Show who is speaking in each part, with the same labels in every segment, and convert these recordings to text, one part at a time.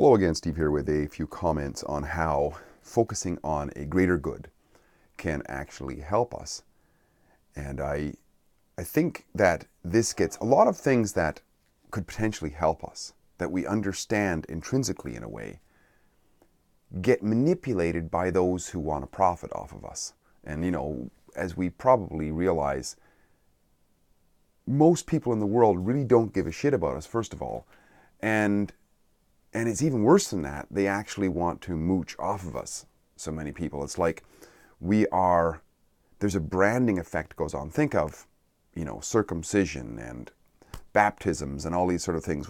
Speaker 1: Hello again, Steve here with a few comments on how focusing on a greater good can actually help us. And I think that this gets a lot of things that could potentially help us, that we understand intrinsically in a way, get manipulated by those who want to profit off of us. And as we probably realize, most people in the world really don't give a shit about us, first of all. And it's even worse than that. They actually want to mooch off of us, so many people. It's like there's a branding effect goes on. Think of, circumcision and baptisms and all these sort of things.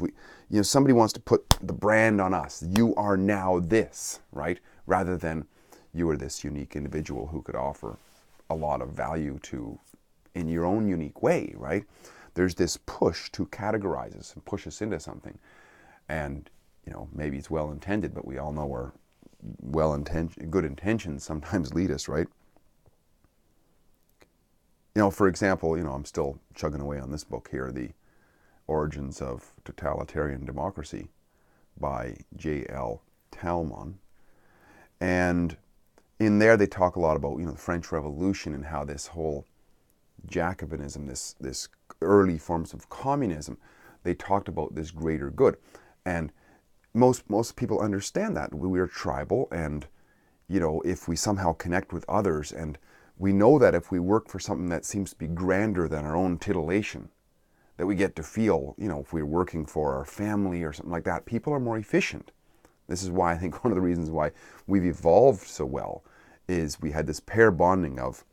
Speaker 1: Somebody wants to put the brand on us. You are now this, right? Rather than you are this unique individual who could offer a lot of value to in your own unique way, right? There's this push to categorize us and push us into something. And maybe it's well-intended, but we all know where good intentions sometimes lead us, right? For example, I'm still chugging away on this book here, The Origins of Totalitarian Democracy by J.L. Talmon. And in there they talk a lot about, the French Revolution and how this whole Jacobinism, this early forms of communism, they talked about this greater good. And most people understand that. We are tribal, and if we somehow connect with others, and we know that if we work for something that seems to be grander than our own titillation, that we get to feel, if we're working for our family or something like that, people are more efficient. This is why I think one of the reasons why we've evolved so well is we had this pair bonding of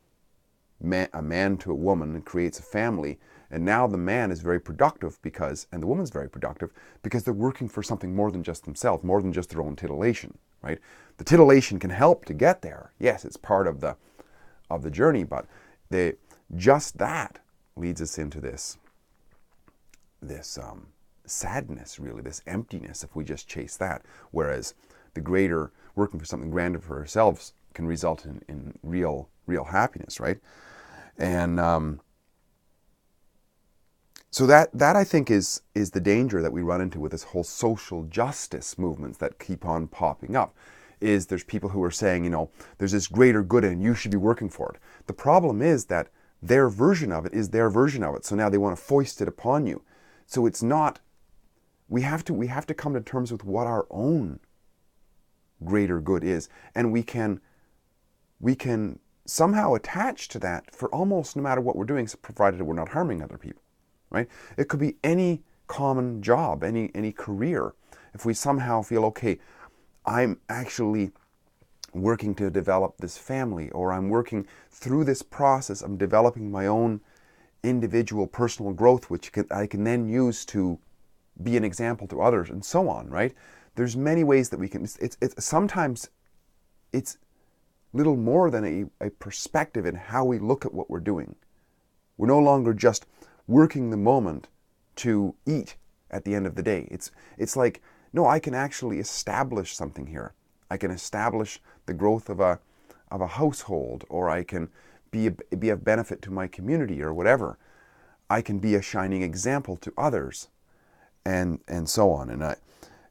Speaker 1: a man to a woman and creates a family. And now the man is very productive and the woman's very productive because they're working for something more than just themselves, more than just their own titillation, right? The titillation can help to get there. Yes, it's part of the journey, but just that leads us into this sadness, really, this emptiness if we just chase that. Whereas the greater, working for something grander for ourselves can result in real happiness, right? And so that I think is the danger that we run into with this whole social justice movements that keep on popping up. Is there's people who are saying, there's this greater good and you should be working for it. The problem is that their version of it is their version of it. So now they want to foist it upon you. So it's not, we have to come to terms with what our own greater good is. And we can somehow attach to that for almost no matter what we're doing, provided we're not harming other people. Right? It could be any common job, any career. If we somehow feel, okay, I'm actually working to develop this family, or I'm working through this process, I'm developing my own individual personal growth, which I can then use to be an example to others, and so on, right? There's many ways that we can, sometimes it's little more than a perspective in how we look at what we're doing. We're no longer just working the moment to eat at the end of the day. It's like, no, I can actually establish something here. I can establish the growth of a household, or I can be of benefit to my community or whatever. I can be a shining example to others, and so on.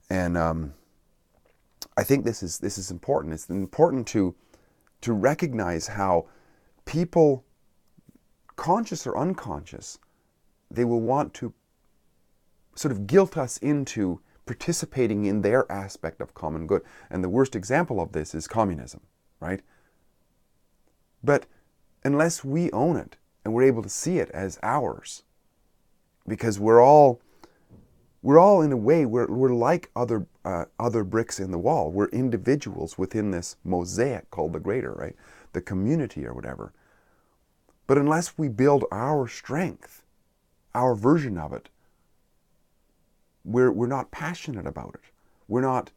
Speaker 1: And I think this is important. It's important to recognize how people, conscious or unconscious, they will want to sort of guilt us into participating in their aspect of common good. And the worst example of this is communism, right? But unless we own it and we're able to see it as ours, because we're all in a way, we're like other bricks in the wall. We're individuals within this mosaic called the greater, right? The community or whatever. But unless we build our strength, our version of it, we're not passionate about it. We're not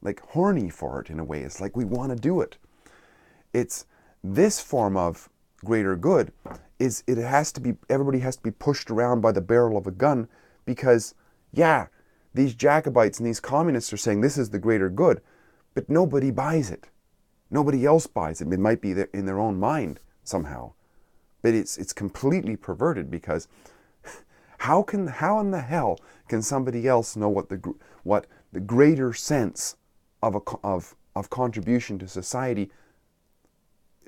Speaker 1: like horny for it in a way. It's like we want to do it. It's this form of greater good everybody has to be pushed around by the barrel of a gun, because these Jacobites and these communists are saying this is the greater good, but nobody buys it. Nobody else buys it. It might be in their own mind somehow, but it's completely perverted, because how in the hell can somebody else know what the greater sense of contribution to society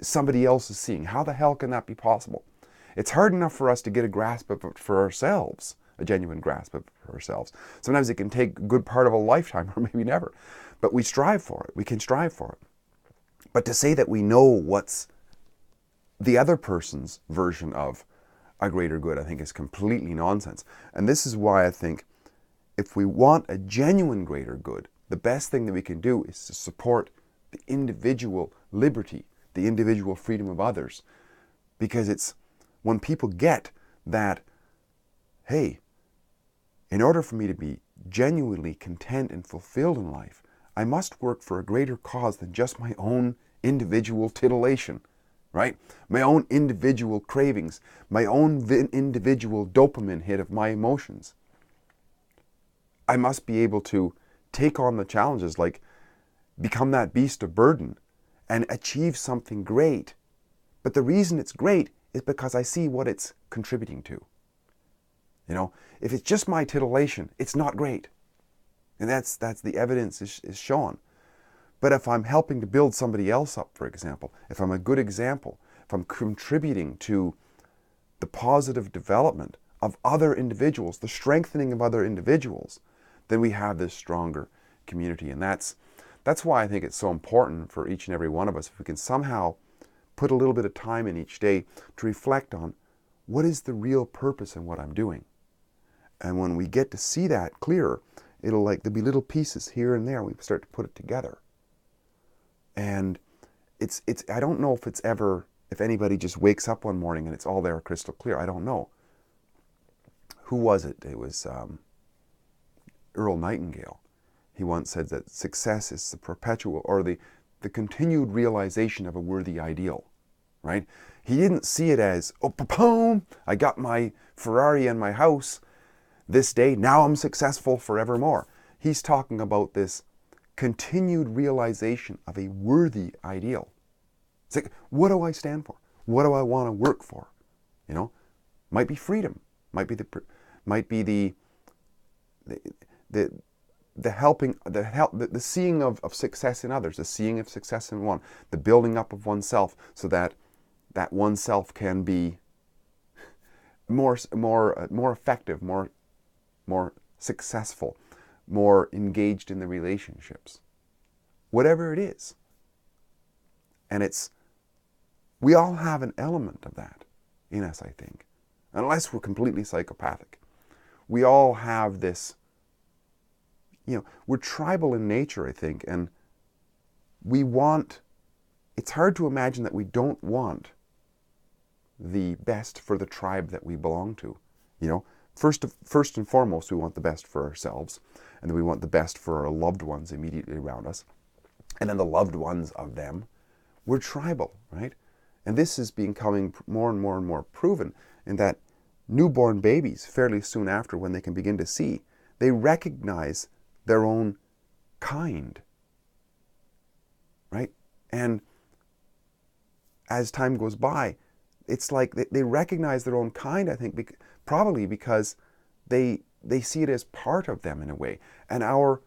Speaker 1: somebody else is seeing. How the hell can that be possible? It's hard enough for us to get a grasp of it for ourselves, a genuine grasp of it for ourselves. Sometimes it can take a good part of a lifetime, or maybe never. But we strive for it. We can strive for it. But to say that we know what's the other person's version of a greater good, I think is completely nonsense. And this is why I think if we want a genuine greater good, the best thing that we can do is to support the individual liberty, the individual freedom of others. Because it's when people get that, hey, in order for me to be genuinely content and fulfilled in life, I must work for a greater cause than just my own individual titillation, right? My own individual cravings, my own individual dopamine hit of my emotions. I must be able to take on the challenges, like become that beast of burden and achieve something great. But the reason it's great is because I see what it's contributing to. You know, if it's just my titillation, it's not great. And that's the evidence is shown. But if I'm helping to build somebody else up, for example, if I'm a good example, if I'm contributing to the positive development of other individuals, the strengthening of other individuals, then we have this stronger community. And that's why I think it's so important for each and every one of us, if we can somehow put a little bit of time in each day to reflect on what is the real purpose in what I'm doing. And when we get to see that clearer, it'll there'll be little pieces here and there. We start to put it together. And it's I don't know if anybody just wakes up one morning and it's all there crystal clear. I don't know. Who was it? It was Earl Nightingale. He once said that success is the perpetual, or the continued realization of a worthy ideal, right? He didn't see it as, oh, boom, I got my Ferrari and my house this day, now I'm successful forevermore. He's talking about this continued realization of a worthy ideal. It's like, what do I stand for? What do I want to work for? You know, might be freedom, might be the seeing of success in others, the seeing of success in one, the building up of oneself, so that oneself can be more effective, more successful, more engaged in the relationships, whatever it is. And we all have an element of that in us, I think, unless we're completely psychopathic. We all have this, we're tribal in nature, I think, and it's hard to imagine that we don't want the best for the tribe that we belong to. First and foremost, we want the best for ourselves, and then we want the best for our loved ones immediately around us, and then the loved ones of them. We're tribal, right? And this is becoming more and more and more proven in that newborn babies, fairly soon after, when they can begin to see, they recognize their own kind, right? And as time goes by, it's like they recognize their own kind, I think, probably because they see it as part of them in a way. And our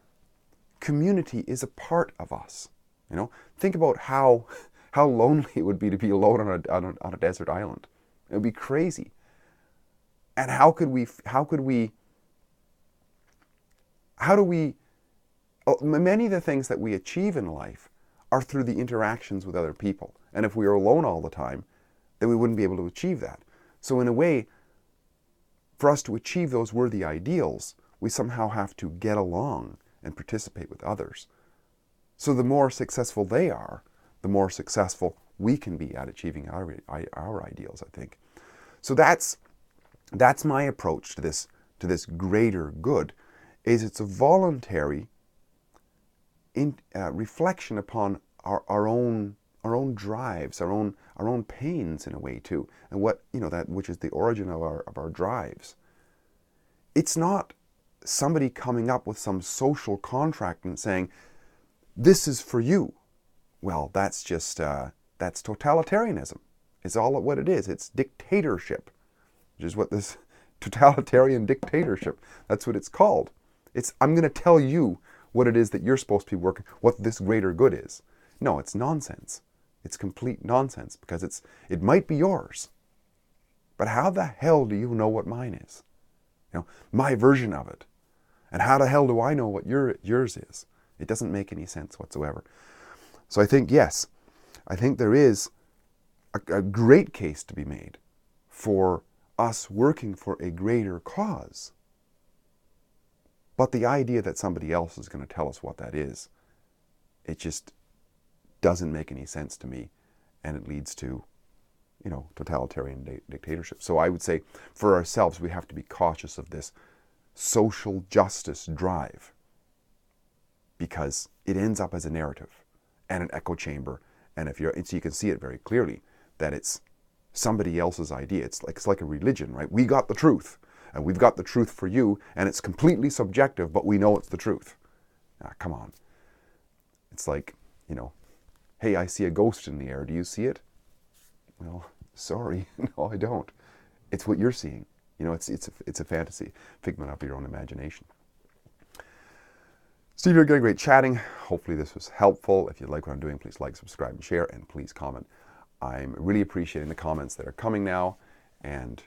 Speaker 1: community is a part of us. Think about how lonely it would be to be alone on a desert island. It would be crazy. And how do we many of the things that we achieve in life are through the interactions with other people. And if we are alone all the time, then we wouldn't be able to achieve that. So in a way, for us to achieve those worthy ideals, we somehow have to get along and participate with others. So the more successful they are, the more successful we can be at achieving our ideals, I think. So that's my approach to this greater good. It's a voluntary reflection upon our own drives, our own pains in a way too, and that which is the origin of our drives. It's not somebody coming up with some social contract and saying, "This is for you." Well, that's just that's totalitarianism. It's all what it is. It's dictatorship, which is what this totalitarian dictatorship. That's what it's called. I'm going to tell you what it is that you're supposed to be working, what this greater good is. No, it's nonsense. It's complete nonsense, because it might be yours. But how the hell do you know what mine is? You know, my version of it. And how the hell do I know what yours is? It doesn't make any sense whatsoever. So I think, yes, I think there is a great case to be made for us working for a greater cause. But the idea that somebody else is going to tell us what that is, it just doesn't make any sense to me. And it leads to, you know, totalitarian dictatorship. So I would say for ourselves, we have to be cautious of this social justice drive, because it ends up as a narrative and an echo chamber. And so you can see it very clearly that it's somebody else's idea. It's like a religion, right? We got the truth, and we've got the truth for you, and it's completely subjective, but we know it's the truth. Come on. It's like, you know, hey, I see a ghost in the air. Do you see it? Well, sorry, no, I don't. It's what you're seeing. You know, it's a fantasy, figment of your own imagination. Steve, you're getting great chatting. Hopefully this was helpful. If you like what I'm doing, please like, subscribe, and share, and please comment. I'm really appreciating the comments that are coming now, and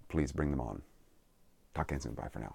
Speaker 1: please bring them on. Talk again soon. Bye for now.